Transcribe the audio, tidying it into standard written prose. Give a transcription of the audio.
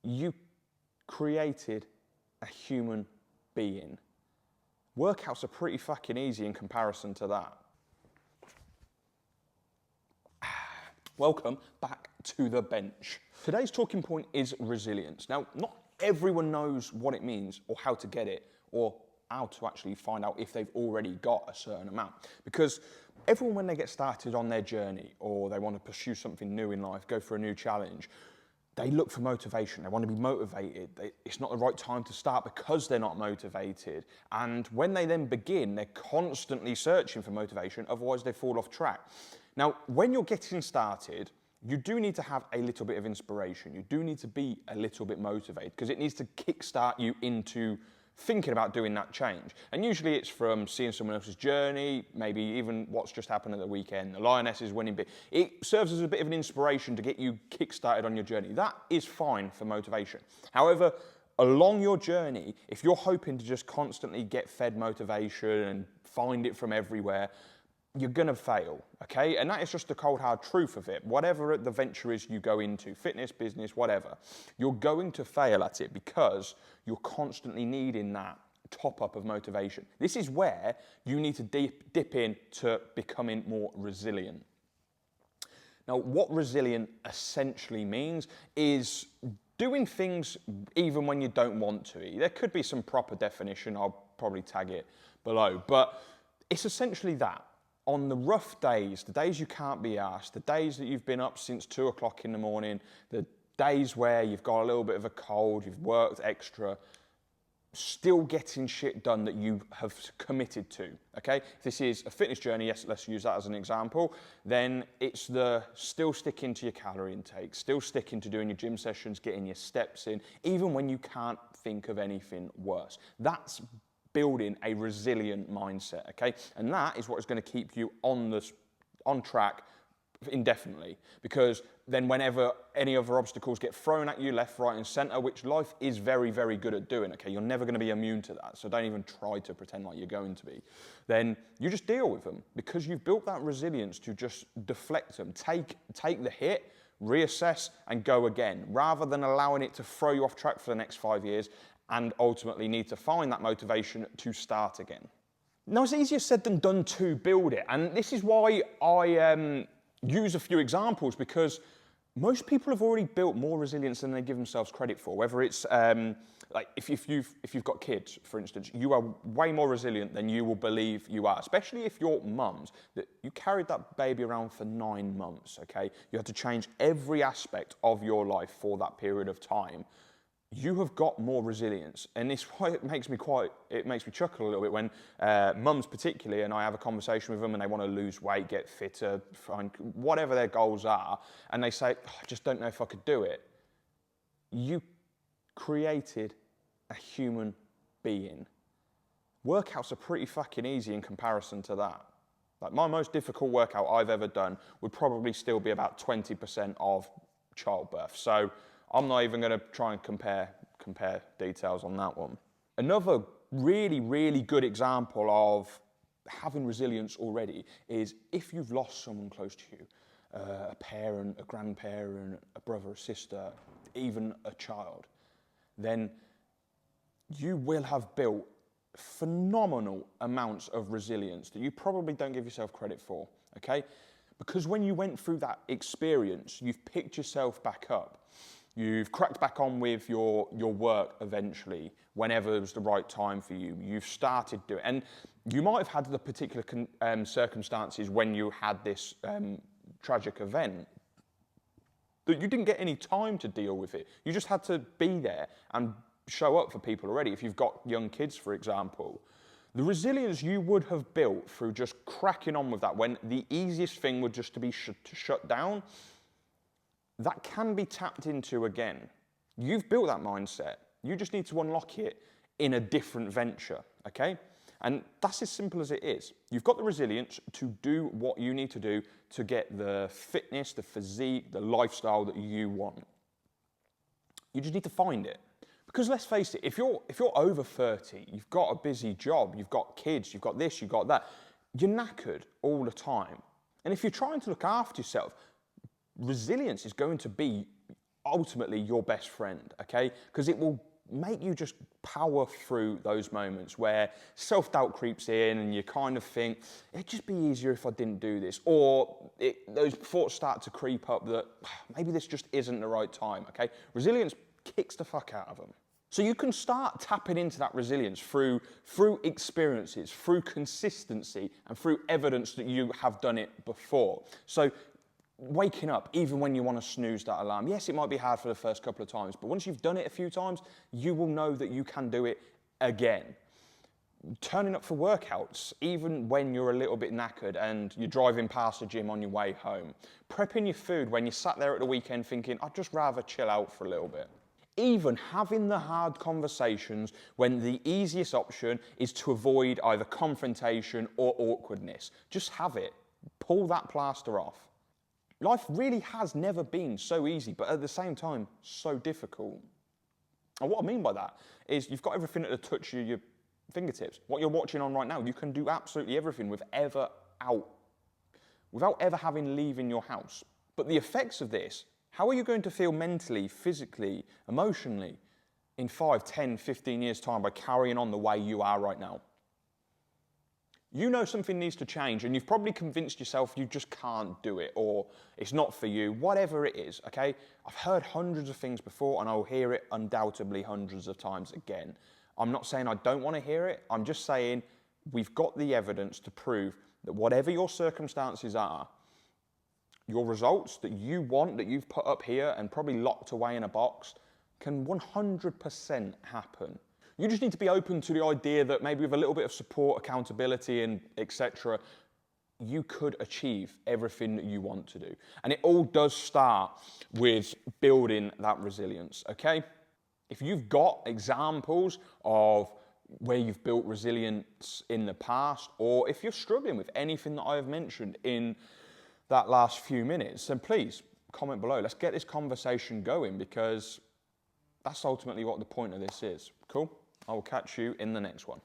you created a human being. Workouts are pretty fucking easy in comparison to that. Welcome back to the bench. Today's talking point is resilience. Now, not everyone knows what it means or how to get it or how to actually find out if they've already got a certain amount. Because everyone, when they get started on their journey or they want to pursue something new in life, go for a new challenge, they look for motivation. They want to be motivated. It's not the right time to start because they're not motivated. And when they then begin, they're constantly searching for motivation, otherwise they fall off track. Now, when you're getting started, you do need to have a little bit of inspiration. You do need to be a little bit motivated because it needs to kickstart you into thinking about doing that change. And usually it's from seeing someone else's journey, maybe even what's just happened at the weekend. The Lionesses winning big. It serves as a bit of an inspiration to get you kick-started on your journey. That is fine for motivation. However, along your journey, if you're hoping to just constantly get fed motivation and find it from everywhere, you're gonna fail, okay? And that is just the cold hard truth of it. Whatever the venture is you go into, fitness, business, whatever, you're going to fail at it because you're constantly needing that top up of motivation. This is where you need to dip in to becoming more resilient. Now, what resilient essentially means is doing things even when you don't want to. There could be some proper definition, I'll probably tag it below, but it's essentially that. On the rough days, the days you can't be asked, the days that you've been up since 2 o'clock in the morning, the days where you've got a little bit of a cold, you've worked extra, still getting shit done that you have committed to, okay? If this is a fitness journey, yes, let's use that as an example, then it's the still sticking to your calorie intake, still sticking to doing your gym sessions, getting your steps in, even when you can't think of anything worse. That's building a resilient mindset, okay? And that is what is going to keep you on track indefinitely, because then whenever any other obstacles get thrown at you left, right and center, which life is very, very good at doing, okay? You're never going to be immune to that, so don't even try to pretend like you're going to be. Then you just deal with them because you've built that resilience to just deflect them, take the hit, reassess and go again, rather than allowing it to throw you off track for the next 5 years and ultimately need to find that motivation to start again. Now, it's easier said than done to build it, and this is why I use a few examples, because most people have already built more resilience than they give themselves credit for. Whether it's like if you've got kids, for instance, you are way more resilient than you will believe you are, especially if you're mums, that you carried that baby around for 9 months, okay? You had to change every aspect of your life for that period of time. You have got more resilience, and it's why it makes me chuckle a little bit when mums particularly, and I have a conversation with them and they want to lose weight, get fitter, find whatever their goals are, and they say, oh, I just don't know if I could do it. You created a human being. Workouts are pretty fucking easy in comparison to that. Like, my most difficult workout I've ever done would probably still be about 20% of childbirth. So I'm not even going to try and compare details on that one. Another really, really good example of having resilience already is if you've lost someone close to you, a parent, a grandparent, a brother, a sister, even a child, then you will have built phenomenal amounts of resilience that you probably don't give yourself credit for, okay? Because when you went through that experience, you've picked yourself back up. You've cracked back on with your work eventually, whenever it was the right time for you. You've started doing it. And you might have had the particular circumstances when you had this tragic event that you didn't get any time to deal with it. You just had to be there and show up for people already. If you've got young kids, for example, the resilience you would have built through just cracking on with that when the easiest thing would just to be to shut down, that can be tapped into again. You've built that mindset. You just need to unlock it in a different venture, okay? And that's as simple as it is. You've got the resilience to do what you need to do to get the fitness, the physique, the lifestyle that you want. You just need to find it. Because let's face it, if you're over 30, you've got a busy job, you've got kids, you've got this, you've got that, you're knackered all the time. And if you're trying to look after yourself, resilience is going to be ultimately your best friend, okay? Because it will make you just power through those moments where self-doubt creeps in and you kind of think, it'd just be easier if I didn't do this. Or those thoughts start to creep up that maybe this just isn't the right time, okay? Resilience kicks the fuck out of them. So you can start tapping into that resilience through experiences, through consistency, and through evidence that you have done it before. So waking up, even when you want to snooze that alarm. Yes, it might be hard for the first couple of times, but once you've done it a few times, you will know that you can do it again. Turning up for workouts, even when you're a little bit knackered and you're driving past the gym on your way home. Prepping your food when you sat there at the weekend thinking, I'd just rather chill out for a little bit. Even having the hard conversations when the easiest option is to avoid either confrontation or awkwardness. Just have it. Pull that plaster off. Life really has never been so easy, but at the same time, so difficult. And what I mean by that is you've got everything at the touch of your fingertips. What you're watching on right now, you can do absolutely everything without ever having leaving your house. But the effects of this, how are you going to feel mentally, physically, emotionally in 5, 10, 15 years' time by carrying on the way you are right now? You know something needs to change and you've probably convinced yourself you just can't do it or it's not for you, whatever it is, okay? I've heard hundreds of things before and I'll hear it undoubtedly hundreds of times again. I'm not saying I don't want to hear it, I'm just saying we've got the evidence to prove that whatever your circumstances are, your results that you want, that you've put up here and probably locked away in a box, can 100% happen. You just need to be open to the idea that maybe with a little bit of support, accountability, and etc., you could achieve everything that you want to do. And it all does start with building that resilience, okay? If you've got examples of where you've built resilience in the past, or if you're struggling with anything that I have mentioned in that last few minutes, then please comment below. Let's get this conversation going because that's ultimately what the point of this is. Cool? I will catch you in the next one.